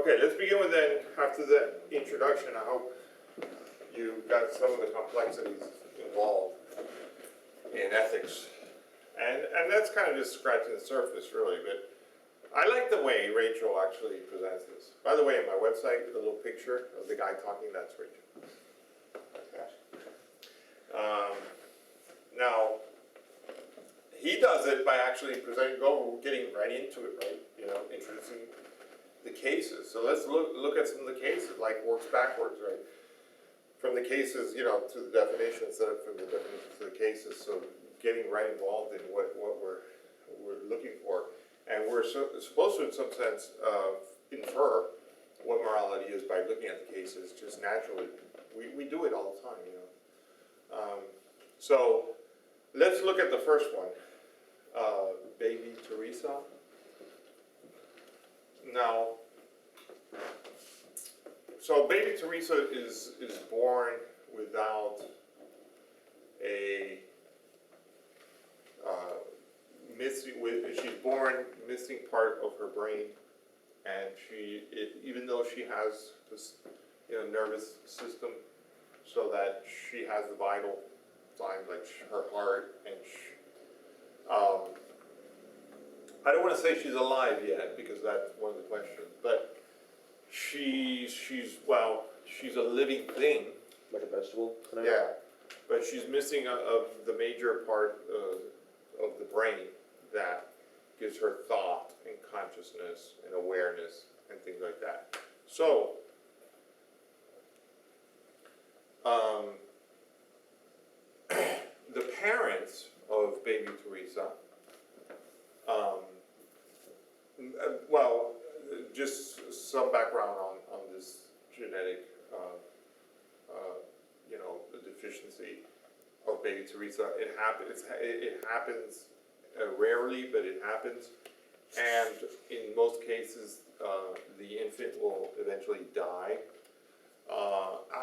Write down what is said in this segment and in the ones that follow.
Okay, let's begin with then, after the introduction, I hope you got some of the complexities involved in ethics. And that's kind of just scratching the surface, really, but I like the way Rachel actually presents this. By the way, on my website, the little picture of the guy talking, that's Rachel. Now, he does it by actually getting right into it, right? You know, introducing the cases. So let's look at some of the cases, like works backwards, right? From the cases, you know, to the definition instead of from the definition to the cases. So getting right involved in what we're looking for, and we're supposed to, in some sense, infer what morality is by looking at the cases just naturally. We do it all the time, you know. So let's look at the first one, baby Teresa. Now, so baby Teresa is born without a she's born missing part of her brain, and even though she has this, you know, nervous system, so that she has the vital signs like her heart, and I don't want to say she's alive yet because that's one of the questions, but she's a living thing. Like a vegetable? Yeah, but she's missing of the major part of the brain that gives her thought and consciousness and awareness and things like that. So, the parents of baby Teresa, just some background on this genetic, you know, the deficiency of baby Teresa. It happens rarely, but it happens, and in most cases, the infant will eventually die.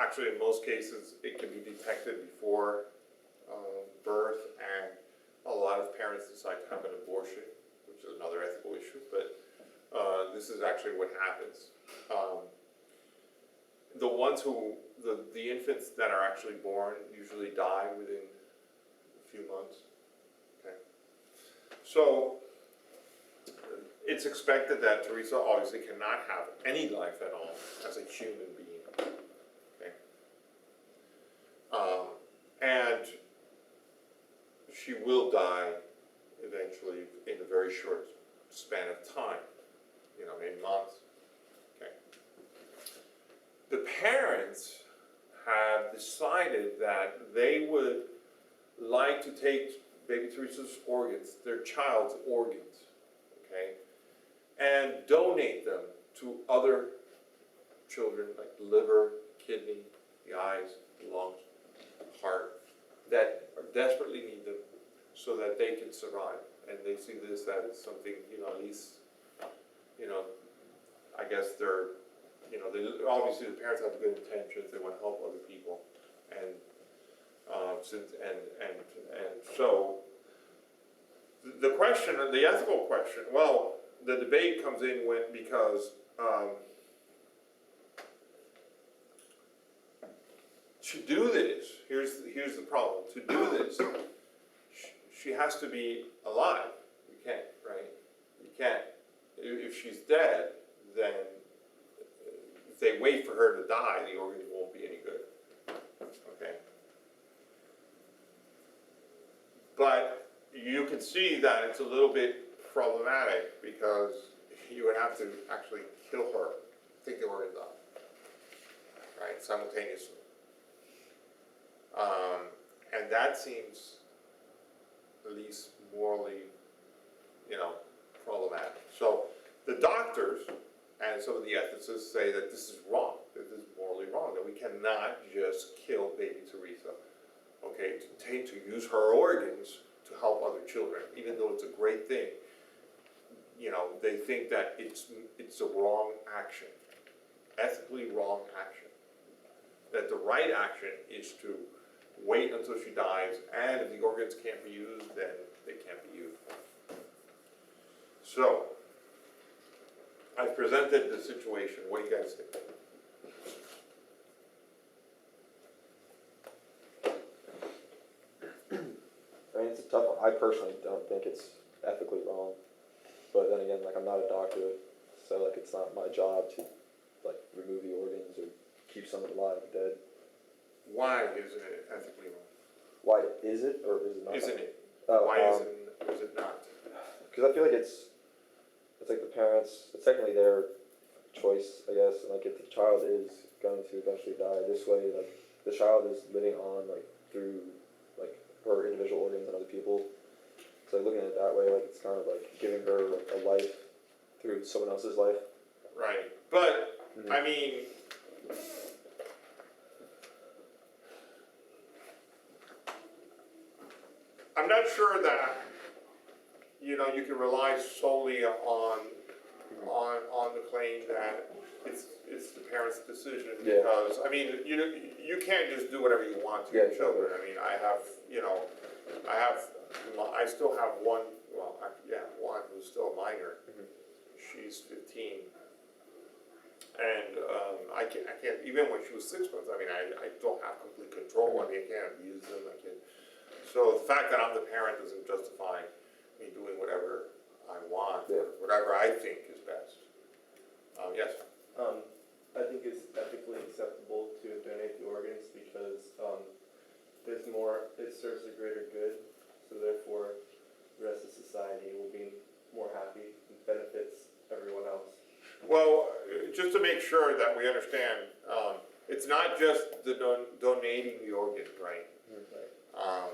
Actually, in most cases, it can be detected before birth, and a lot of parents decide to have an abortion, which is another ethical issue, but this is actually what happens. The infants that are actually born usually die within a few months. Okay. So it's expected that Teresa obviously cannot have any life at all as a human being. Okay. And she will die eventually in a very short span of time, you know, in months. Okay. The parents have decided that they would like to take baby Teresa's organs, their child's organs, okay, and donate them to other children, like the liver, kidney, the eyes, the lungs, heart, that desperately need them so that they can survive. And they see this as something, you know, at least, you know, I guess they're, you know, obviously the parents have good intentions. They want to help other people, and so the question, the ethical question. Well, the debate comes in because to do this, here's the problem. To do this, she has to be alive. You can't, right? You can't. If she's dead, then if they wait for her to die, the organs won't be any good. Okay. But you can see that it's a little bit problematic because you would have to actually kill her, take the organs out, right, simultaneously. And that seems at least morally, you know, problematic. So the doctors and some of the ethicists say that this is wrong, that this is morally wrong, that we cannot just kill baby Teresa, okay, to use her organs to help other children, even though it's a great thing. You know, they think that it's a wrong action, ethically wrong action. That the right action is to wait until she dies, and if the organs can't be used, then they can't be used. So, I've presented the situation, what do you guys think? I mean, it's a tough one. I personally don't think it's ethically wrong, but then again, like, I'm not a doctor, so like it's not my job to like remove the organs or keep someone alive or dead. Why isn't it ethically wrong? Why is it or is it not? Isn't it? Oh, Why is it not? Because I feel like it's like the parents. It's technically their choice, I guess. And like if the child is going to eventually die this way, like the child is living on like through like her individual organs and other people. So like, looking at it that way, like it's kind of like giving her a life through someone else's life. Right, but, Mhm. I mean, I'm not sure that, you know, you can rely solely on the claim that it's the parent's decision, Yeah. because, I mean, you can't just do whatever you want to your Yeah, children. I mean, I still have one, one who's still a minor. Mhm. She's 15. And I can't, even when she was 6 months, I mean, I don't have complete control. I mean, I can't abuse them. So the fact that I'm the parent doesn't justify me doing whatever I want, Yeah. or whatever I think is best. Yes. I think it's ethically acceptable to donate the organs because there's more, it serves a greater good, so therefore the rest of society will be more happy and benefits everyone else. Well, just to make sure that we understand, it's not just the donating the organs, right? Right.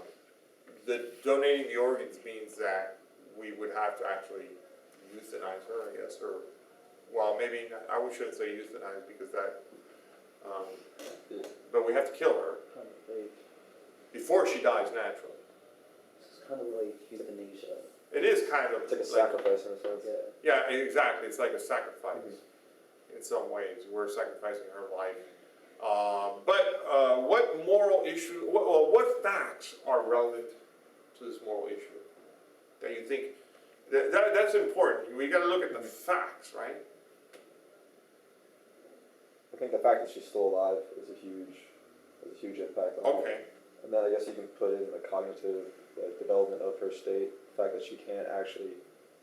The donating the organs means that we would have to actually euthanize her, I guess, or, well, maybe, I shouldn't say euthanize because that, but we have to kill her Kind of like, before she dies naturally. it's kind of like euthanasia. It is kind of It's like a sacrifice in a sense. Yeah. Yeah, exactly, it's like a sacrifice in some ways. We're sacrificing her life. But what moral issue, what facts are relevant to this moral issue that you think, that's important. We gotta look at the facts, right? I think the fact that she's still alive is a huge impact on her. Okay, And then I guess you can put in the cognitive development of her state, the fact that she can't actually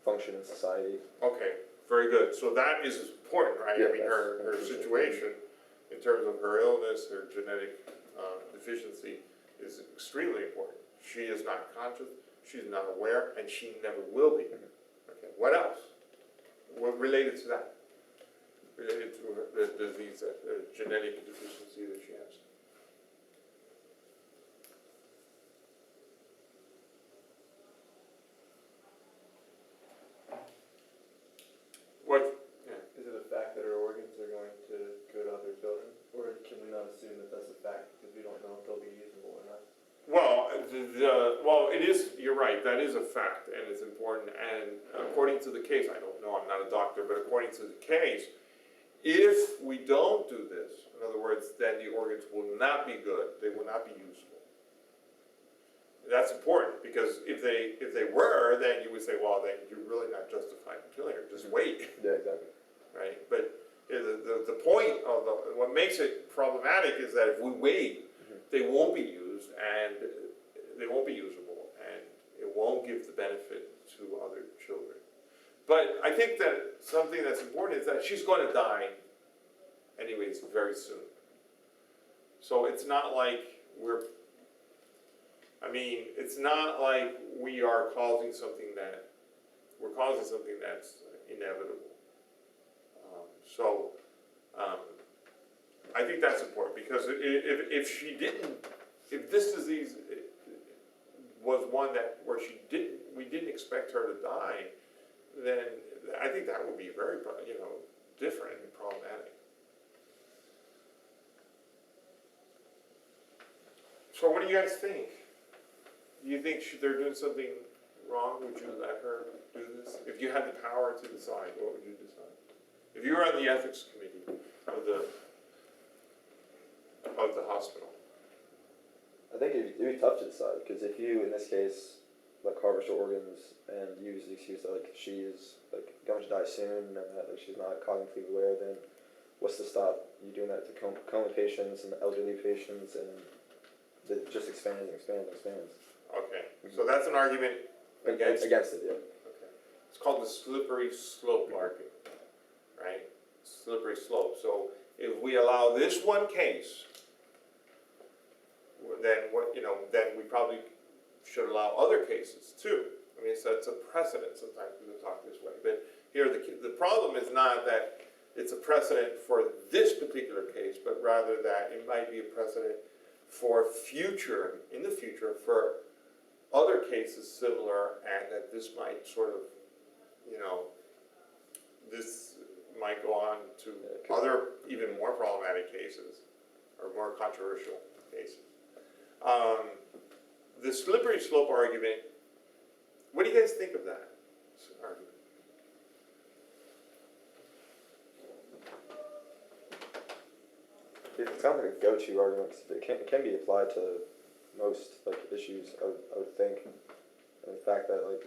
function in society. okay, very good. So that is important, right? Yeah, I mean, her that's situation in terms of her illness, her genetic deficiency is extremely important. She is not conscious, she's not aware, and she never will be. Okay, what else? What related to that? Related to the disease, the genetic deficiency that she has. What? Yeah. Is it a fact that her organs are going to go to other children? Or can we not assume that that's a fact because we don't know if they'll be usable or not? Well, well, it is, you're right, that is a fact, and it's important, and according to the case, I don't know, I'm not a doctor, but according to the case, if we don't do this, in other words, then the organs will not be good, they will not be usable. That's important, because if they were, then you would say, well, then you're really not justified in killing her, just wait. Yeah, exactly. Right, but the point of what makes it problematic is that if we wait, they won't be used and they won't be usable and it won't give the benefit to other children. But I think that something that's important is that she's going to die anyways very soon. So it's not like it's not like we are causing something that's inevitable. I think that's important because if this disease was one where we didn't expect her to die, then I think that would be very, different and problematic. So what do you guys think? Do you think they're doing something wrong? Would you let her do this? If you had the power to decide, what would you decide? If you were on the ethics committee of the hospital. I think it'd be tough to decide because if you, in this case, like harvest her organs and use the excuse that like she is like going to die soon and that like she's not cognitively aware, then what's to stop you doing that to coma patients and elderly patients, and it just expands and expands and expands. Okay, so that's an argument against. Against it, yeah. Okay. It's called the slippery slope argument, right? Slippery slope. So if we allow this one case, then then we probably should allow other cases too. I mean, so it's a precedent. Sometimes people talk this way, but here the problem is not that it's a precedent for this particular case, but rather that it might be a precedent for in the future, for other cases similar, and that this might sort of, this might go on to other even more problematic cases or more controversial cases. The slippery slope argument, what do you guys think of that argument? It's kind of like a go-to argument 'cause it can be applied to most like issues. I would think, and the fact that like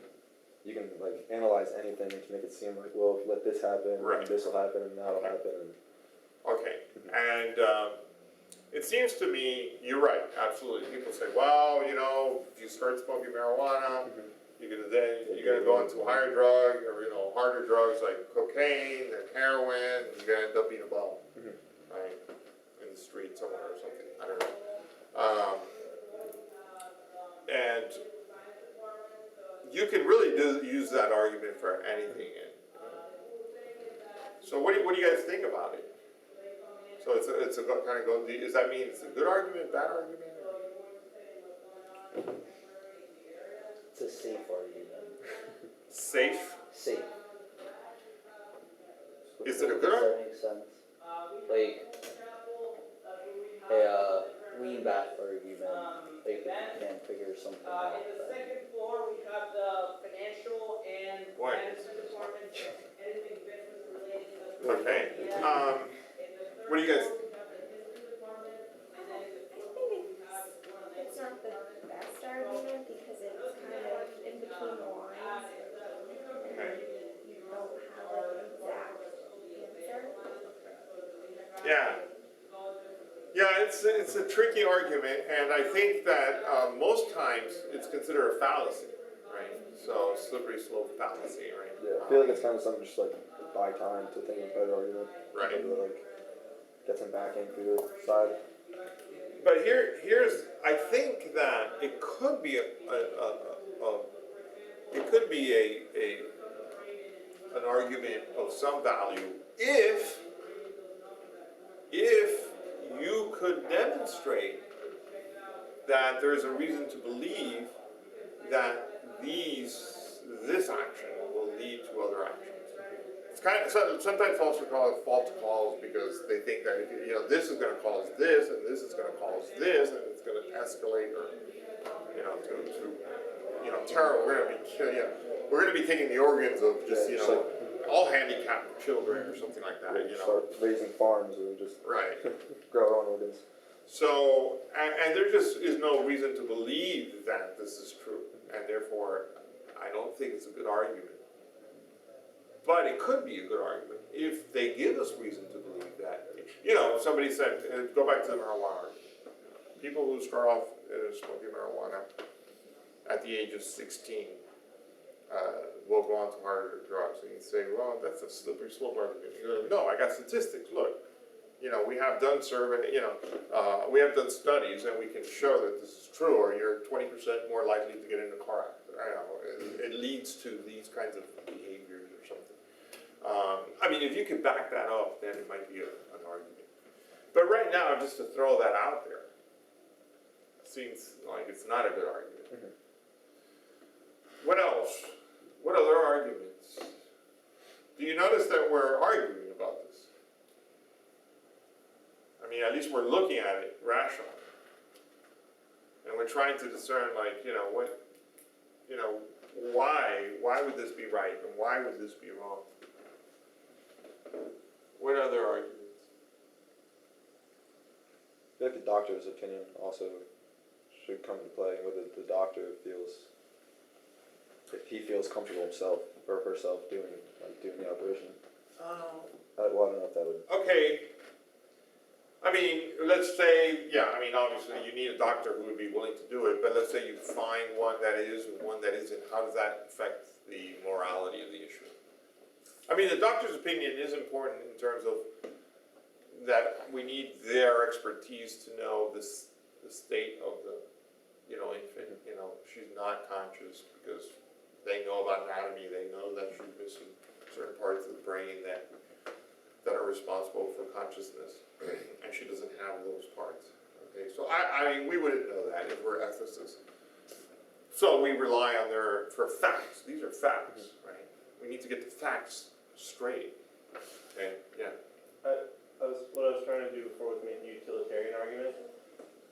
you can like analyze anything to make it seem like, well, if let this happen, Right. and this will happen, and that'll happen. And Okay, and it seems to me, you're right, absolutely. People say, well, if you start smoking marijuana, you're gonna go into a higher drug, or harder drugs like cocaine and heroin, and you're gonna end up being a bum, right? In the street somewhere or something, I don't know. And you can really use that argument for anything. So what do you guys think about it? So it's a kind of go. Does that mean it's a good argument, bad argument? It's a safe argument. Safe? Safe. Is it a good Does argument? that make sense? Like a lean back argument. Like if you can figure something out. In the second floor, we have the financial and What? management department, anything business related. Okay. What do you guys? It's not the best argument because it's kind of in between the lines and you don't have an exact answer. Yeah. Yeah, it's a tricky argument, and I think that most times it's considered a fallacy, right? So slippery slope fallacy, right? yeah, I feel like it's kind of something just like buy time to think of a better argument. Right. To, like get some backing for your side. But I think that it could be an argument of some value if you could demonstrate that there is a reason to believe that this action will lead to other actions. It's kind of sometimes folks will call it false calls because they think that this is going to cause this and this is going to cause this and it's going to escalate or to terrible. We're going to be taking the organs of just all handicapped children or something like that. Start raising farms or just Right. grow our own organs. So, and there just is no reason to believe that this is true, and therefore, I don't think it's a good argument. But it could be a good argument if they give us reason to believe that. Somebody said, go back to the marijuana argument. People who start off smoking marijuana at the age of 16 will go on to harder drugs. And you say, well, that's a slippery slope argument. You go, no, I got statistics. Look. We have done we have done studies, and we can show that this is true. Or you're 20% more likely to get in a car accident. It leads to these kinds of behaviors or something. If you could back that up, then it might be an argument. But right now, just to throw that out there, seems like it's not a good argument. What else? What other arguments? Do you notice that we're arguing about this? At least we're looking at it rationally. And we're trying to discern, why would this be right and why would this be wrong? What other arguments? I feel like the doctor's opinion also should come into play, whether the doctor feels if he feels comfortable himself or herself doing the operation. Oh. Well, I don't know if that would. Okay. I mean, let's say, yeah, I mean, obviously you need a doctor who would be willing to do it, but let's say you find one that is and one that isn't, how does that affect the morality of the issue? I mean, the doctor's opinion is important in terms of that we need their expertise to know the state of the, infant, she's not conscious because they know about anatomy, they know that she's missing certain parts of the brain that are responsible for consciousness, and she doesn't have those parts. Okay, so I mean, we wouldn't know that if we're ethicists. So we rely on for facts. These are facts, right? We need to get the facts straight. Okay, yeah. What I was trying to do before was make a utilitarian argument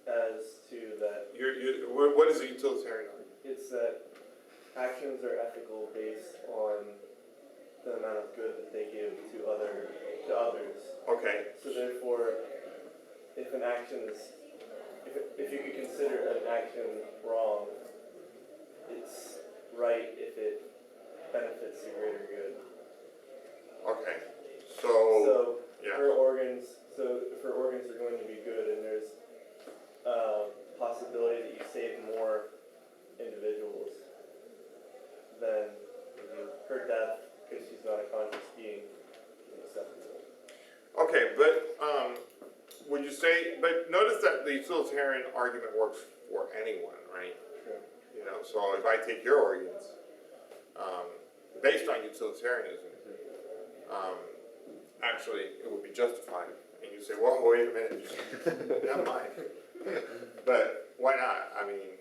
as to that What is a utilitarian argument? it's that actions are ethical based on the amount of good that they give to others. Okay, So therefore, if an action is, if you could consider an action wrong, it's right if it benefits the greater good. okay. So, So yeah. for organs are going to be good, and there's a possibility that you save more individuals than her death because she's not a conscious being is acceptable. Okay, but would you say? But notice that the utilitarian argument works for anyone, right? Sure. So if I take your organs, based on utilitarianism, actually it would be justified. And you say, "Well, wait a minute, not mine." But why not? I mean,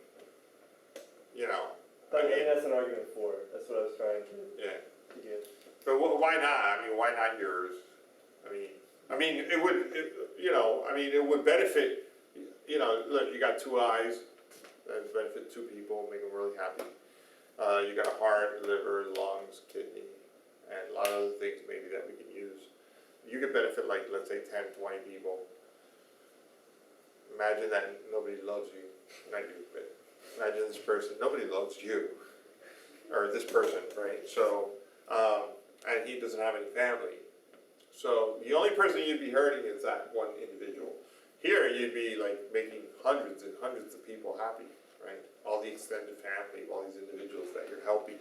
I mean, that's an argument for it. That's what I was trying yeah. to get. But why not? I mean, why not yours? I mean, it would, it would benefit. Look, you got 2 eyes. That would benefit 2 people, make them really happy. You got a heart, liver, lungs, kidney, and a lot of other things maybe that we can use. You could benefit like, let's say, 10, 20 people. Imagine that nobody loves you. Not you, but imagine this person, nobody loves you. Or this person, right? So, and he doesn't have any family. So the only person you'd be hurting is that one individual. Here you'd be like making hundreds and hundreds of people happy, right? All the extended family, all these individuals that you're helping.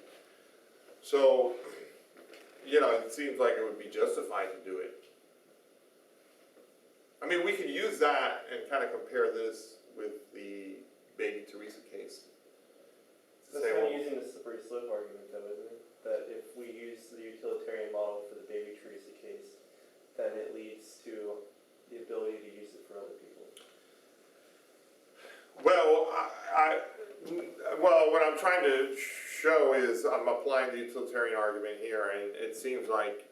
So, it seems like it would be justified to do it. I mean, we could use that and kind of compare this with the Baby Teresa case. That's kind of using the slippery slope argument, though, isn't it? That if we use the utilitarian model for the Baby Teresa case, then it leads to the ability to use it for other people. Well, what I'm trying to show is I'm applying the utilitarian argument here, and it seemed like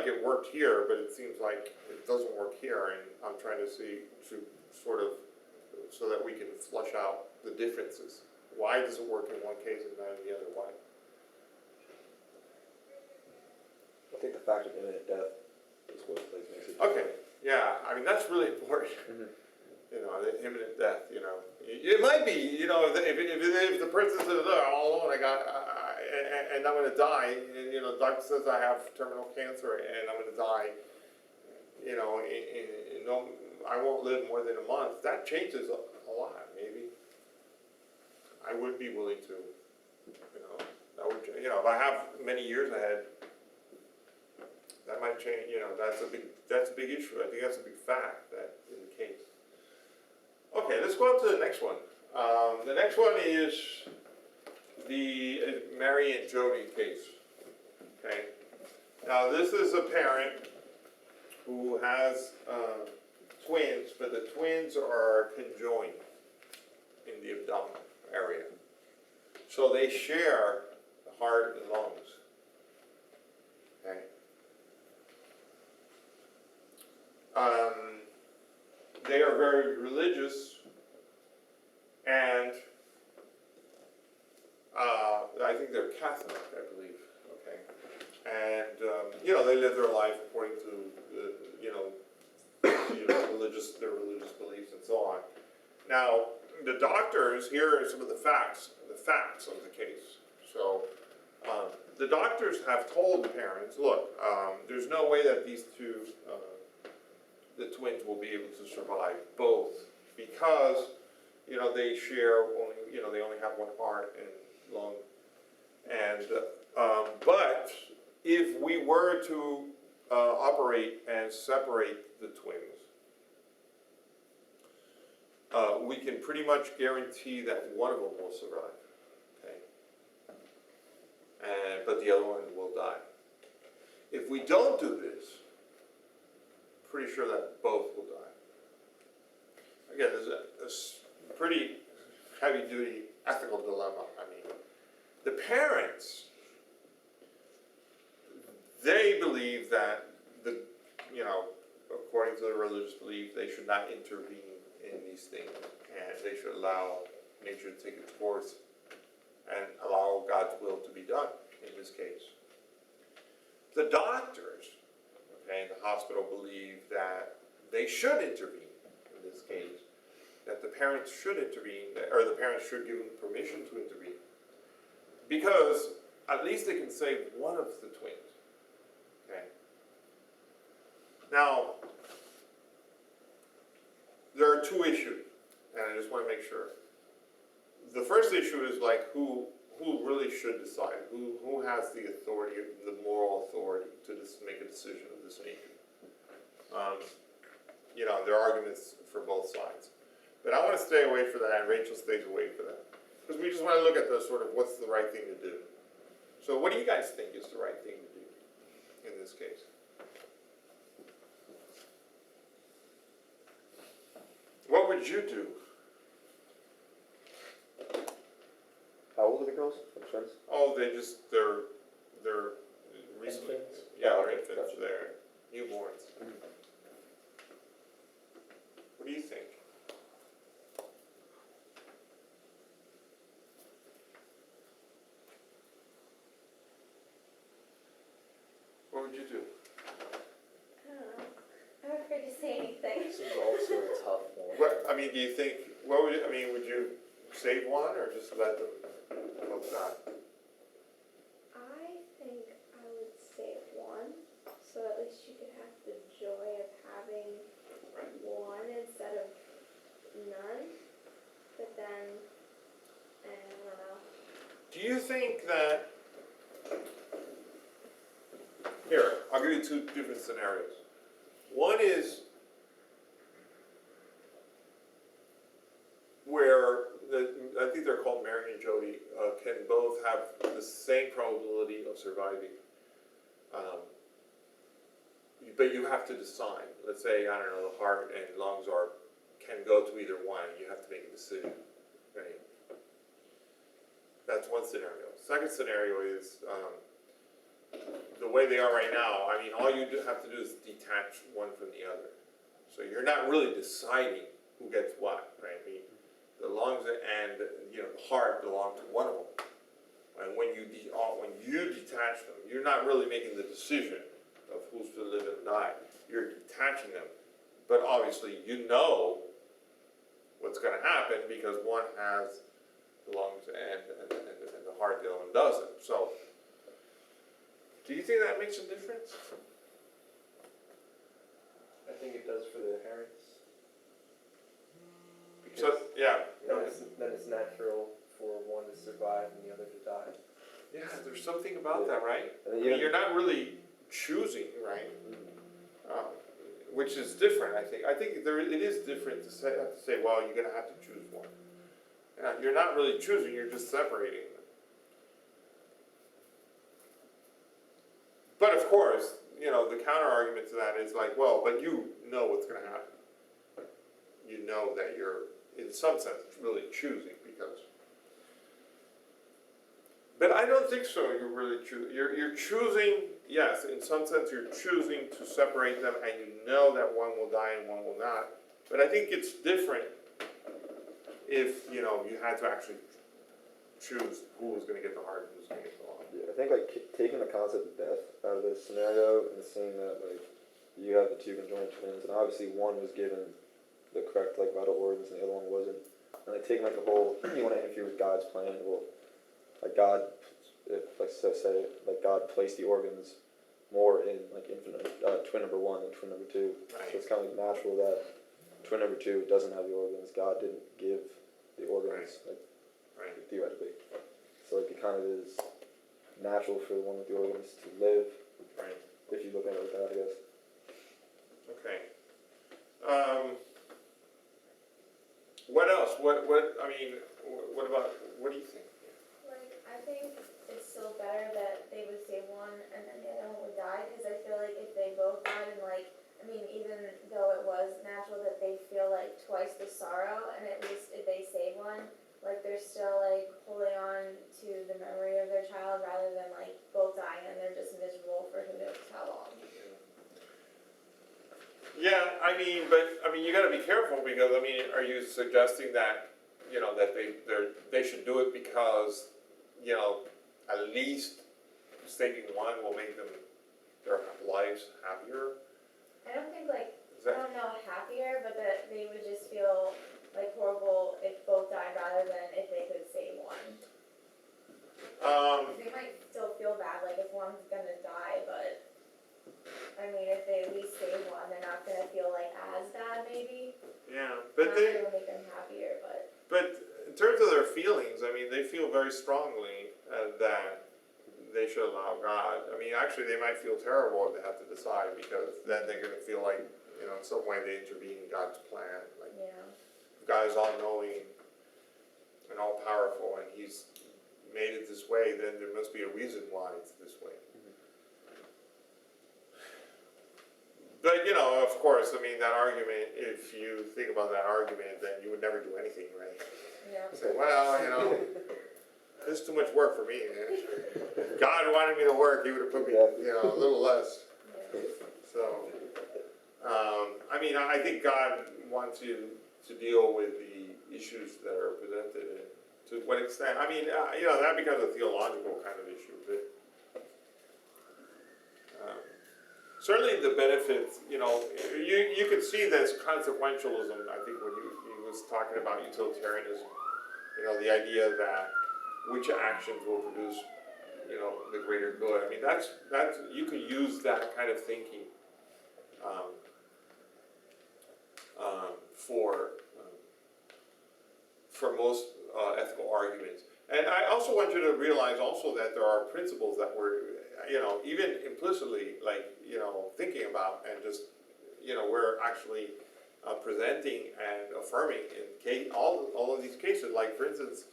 it worked here, but it seems like it doesn't work here, and I'm trying to see sort of so that we can flush out the differences. Why does it work in one case and not in the other? Why? I think the fact of imminent death is what makes it. Okay, yeah, I mean, that's really important. Mhm. The imminent death, It might be, if the person says, "Look, I'm all alone, and I'm going to die," and, the doctor says I have terminal cancer and I'm going to die, I won't live more than a month, that changes a lot, maybe. I would be willing to, that would, if I have many years ahead, that might change, that's a big issue. I think that's a big fact that is the case. Okay, let's go on to the next one. The next one is the Mary and Jody case. Okay, now this is a parent who has twins, but the twins are conjoined in the abdominal area. So they share the heart and lungs. Okay. They are very religious, and I think they're Catholic, I believe. Okay, and they live their life according to their religious beliefs and so on. Now, the doctors, here are some of the facts of the case. So, the doctors have told the parents, look, there's no way that these two, the twins will be able to survive both, because, you know, they share only, you know, they only have one heart and lung. And, but if we were to operate and separate the twins, we can pretty much guarantee that one of them will survive, okay? But the other one will die. If we don't do this, pretty sure that both will die. Again, there's a pretty heavy-duty ethical dilemma. I mean, the parents, they believe that you know, according to their religious belief, they should not intervene in these things, and they should allow nature to take its course and allow God's will to be done in this case. The doctors, okay, in the hospital believe that they should intervene in this case, that the parents should intervene, or the parents should give them permission to intervene, because at least they can save one of the twins, okay? Now, there are two issues, and I just want to make sure. The first issue is like who really should decide, who has the authority, the moral authority to just make a decision of this nature. You know, there are arguments for both sides, but I want to stay away from that, and Rachel stays away from that, because we just want to look at the sort of what's the right thing to do. So, what do you guys think is the right thing to do in this case? What would you do? How old are the girls? The twins? Oh, they're recently, Infants? yeah, Oh, they're okay, infants, gotcha. they're newborns. What do you think? What would you do? I don't know. I'm afraid to say anything. This is also a tough one. What, I mean, do you think, would you save one or just let them both die? I think I would save one, so at least you could have the joy of having one instead of none. But then, I don't know. Do you think that, here, I'll give you two different scenarios. One is where I think they're called Mary and Jody, can both have the same probability of surviving. But you have to decide. Let's say, I don't know, the heart and lungs can go to either one, and you have to make a decision. Right? That's one scenario. Second scenario is the way they are right now. I mean, all you have to do is detach one from the other. So you're not really deciding who gets what, right? I mean, the lungs and the heart belong to one of them. And when you detach them, you're not really making the decision of who's to live and die. You're detaching them. But obviously, you know what's going to happen because one has the lungs and the heart, the other one doesn't. So, do you think that makes a difference? I think it does for the parents. So, yeah. Then it's natural for one to survive and the other to die. Yeah, there's something about that, right? And then I mean, you're not really choosing, right? Which is different, I think. I think it is different to say, well, you're going to have to choose one. You're not really choosing, you're just separating them. But of course, the counter argument to that is like, well, but you know what's going to happen. You know that you're, in some sense, really choosing because. But I don't think so. You're really choosing. You're choosing. Yes, in some sense, you're choosing to separate them, and you know that one will die and one will not. But I think it's different if you had to actually choose who was going to get the heart and who was going to get the lung. Yeah, I think like taking the concept of death out of this scenario and seeing that like you have the two conjoined twins, and obviously one was given the correct like vital organs and the other one wasn't, and like taking like the whole you want to interfere with God's plan. Well, like God if, like, so say, like, God placed the organs more in, like, twin number 1 than twin number 2. So Right. it's kind of like natural that twin number 2 doesn't have the organs. God didn't give the organs, like, Right. theoretically. So, like, it kind of is natural for the one with the organs to live, Right. if you look at it like that, I guess. Okay. What else? I mean, what about, what do you think? Like, I think it's still better that they would save one and then the other one would die, because I feel like if they both died and like, I mean, even though it was natural that they feel like twice the sorrow, and at least if they save one, like they're still like holding on to the memory of their child rather than like both dying and they're just miserable for who knows how long. Yeah, I mean, you gotta be careful, because, I mean, are you suggesting that, you know, that they should do it because, you know, at least saving one will make their lives happier? I don't think like, Is I that, don't know, happier, but that they would just feel like horrible if both died rather than if they could save one. They might still feel bad, like if one's gonna die, but, I mean, if they at least save one, they're not gonna feel like as bad maybe. yeah, Not but that it will make them happier, but. in terms of their feelings, I mean, they feel very strongly that they should allow God. I mean, actually, they might feel terrible if they have to decide, because then they're gonna feel like, you know, in some way they intervene in God's plan. Like, Yeah. God is all-knowing and all-powerful, and He's made it this way, then there must be a reason why it's this way. But, you know, of course, I mean, that argument, if you think about that argument, then you would never do anything, right? Yeah. Say, well, you know, this is too much work for me, man. If God wanted me to work, He would have put me, you know, a little less. Yeah. So, I mean, I think God wants you to deal with the issues that are presented, and to what extent, I mean, you know, that becomes a theological kind of issue, but certainly the benefits, you know, you could see this consequentialism, I think, when he was talking about utilitarianism, you know, the idea that which actions will produce, you know, the greater good. I mean, that's you could use that kind of thinking for most ethical arguments. And I also want you to realize also that there are principles that we're, you know, even implicitly, like, you know, thinking about, and just, you know, we're actually presenting and affirming in all of these cases. Like, for instance,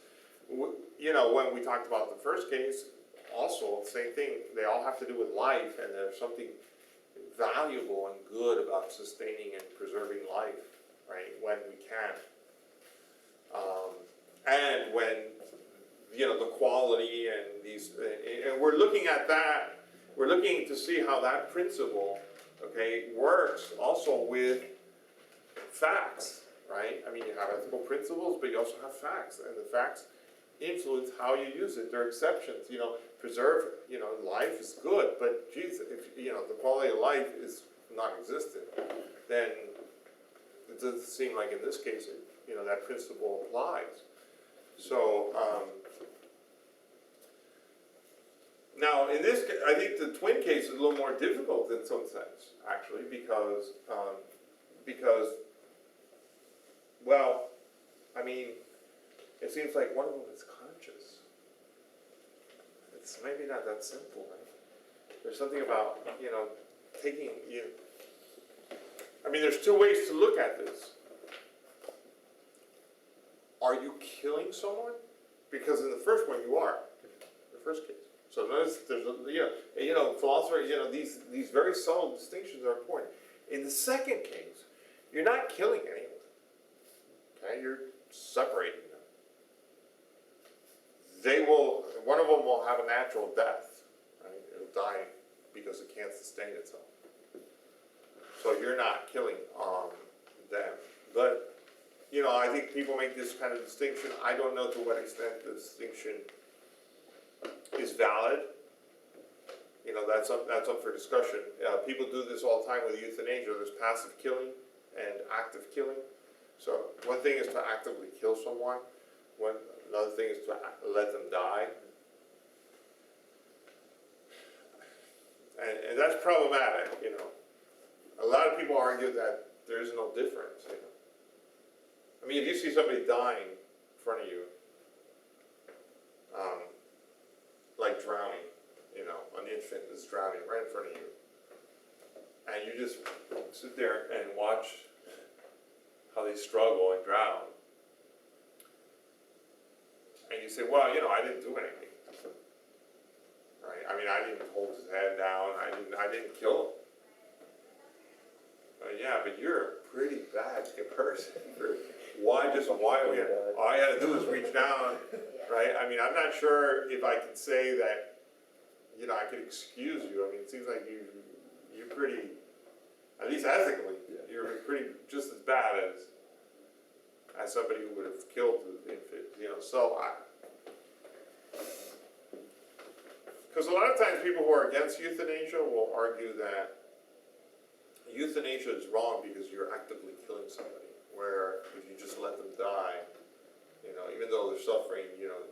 you know, when we talked about the first case, also same thing. They all have to do with life, and there's something valuable and good about sustaining and preserving life, right? When we can, and when, you know, the quality and these, and we're looking at that. We're looking to see how that principle, okay, works also with facts, right? I mean, you have ethical principles, but you also have facts, and the facts influence how you use it. There are exceptions, you know, preserve, you know, life is good, but geez, if, you know, the quality of life is non-existent, then it doesn't seem like in this case, you know, that principle applies. So, now in this case, I think the twin case is a little more difficult in some sense, actually, because, well, I mean, it seems like one of them is conscious. It's maybe not that simple, right? There's something about, you know, taking, you know, I mean, there's two ways to look at this. Are you killing someone? Because in the first one you are, the first case. So notice there's a, you know, philosophers, you know, these very subtle distinctions are important. In the second case, you're not killing anyone. Okay, you're separating them. One of them will have a natural death, right? It'll die because it can't sustain itself. So you're not killing them. But, you know, I think people make this kind of distinction. I don't know to what extent the distinction is valid. You know, that's up for discussion. People do this all the time with euthanasia. There's passive killing and active killing. So one thing is to actively kill someone. Another thing is to let them die. And that's problematic, you know. A lot of people argue that there is no difference, you know. I mean, if you see somebody dying in front of you, like drowning, you know, an infant is drowning right in front of you, and you just sit there and watch how they struggle and drown, and you say, well, you know, I didn't do anything, right? I mean, I didn't hold his head down, I didn't kill him. Yeah, but you're a pretty bad person. Why, you know, all I had to do was reach down, right? I mean, I'm not sure if I can say that, you know, I could excuse you. I mean, it seems like you're pretty, at least ethically, you're pretty just as bad as somebody who would have killed the infant, you know. So because a lot of times people who are against euthanasia will argue that euthanasia is wrong because you're actively killing somebody, where if you just let them die, you know, even though they're suffering, you know,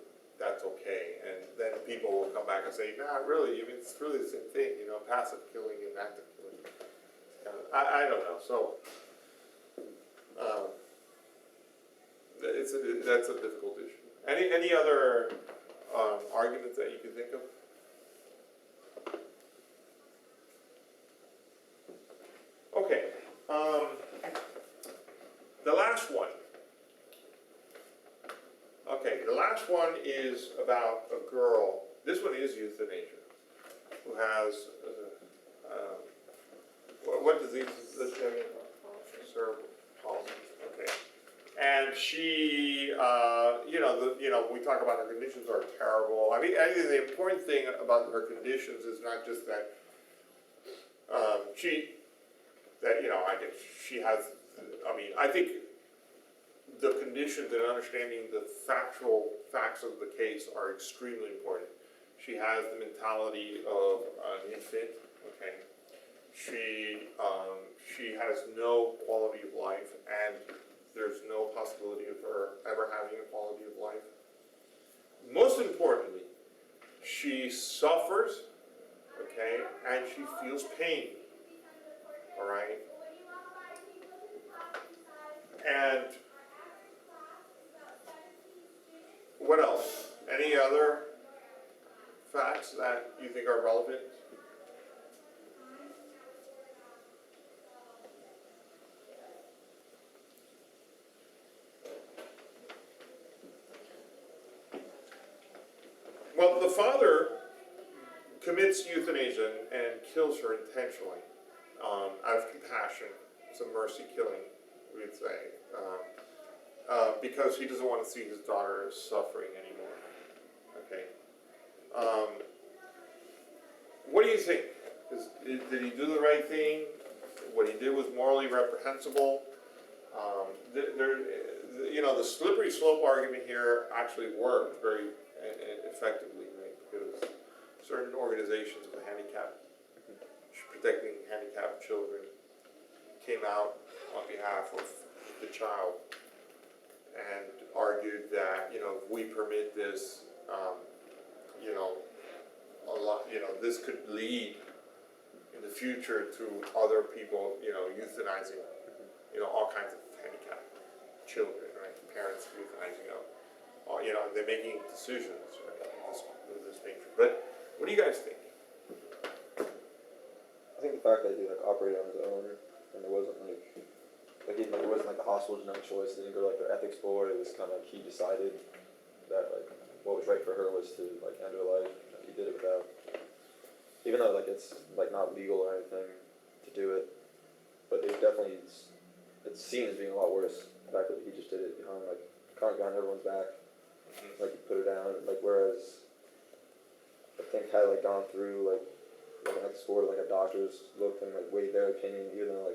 that's okay. And then people will come back and say, nah, really, I mean, it's really the same thing, you know, passive killing and active killing. I don't know, so, that's a difficult issue. Any other arguments that you can think of? Okay, the last one. Okay, the last one is about a girl. This one is euthanasia, who has what disease is this? Cerebral palsy. Okay, and she, we talk about her conditions are terrible. I mean, the important thing about her conditions is not just that she has. I mean, I think the conditions and understanding the facts of the case are extremely important. She has the mentality of an infant. Okay, she has no quality of life, and there's no possibility of her ever having a quality of life. Most importantly, she suffers. Okay, and she feels pain. All right, and what else? Any other facts that you think are relevant? Well, the father commits euthanasia and kills her intentionally, out of compassion. It's a mercy killing, we'd say, because he doesn't want to see his daughter suffering anymore. Okay. What do you think? Did he do the right thing? What he did was morally reprehensible. The slippery slope argument here actually worked very effectively, right? Because certain organizations of protecting handicapped children came out on behalf of the child and argued that, if we permit this, this could lead in the future to other people, euthanizing, all kinds of handicapped children, right? Parents euthanizing them, and they're making decisions, right, of this nature. But what do you guys think? I think the fact that he operated on his own, and there wasn't it wasn't the hospital had no choice. They didn't go to their ethics board. It was kind of he decided that what was right for her was to end her life. He did it without, even though it's not legal or anything to do it, but it's seen as being a lot worse. The fact that he just did it behind behind everyone's back, he put her down. Whereas I think had gone through an ethics board, a doctors looked and weighed their opinion, even though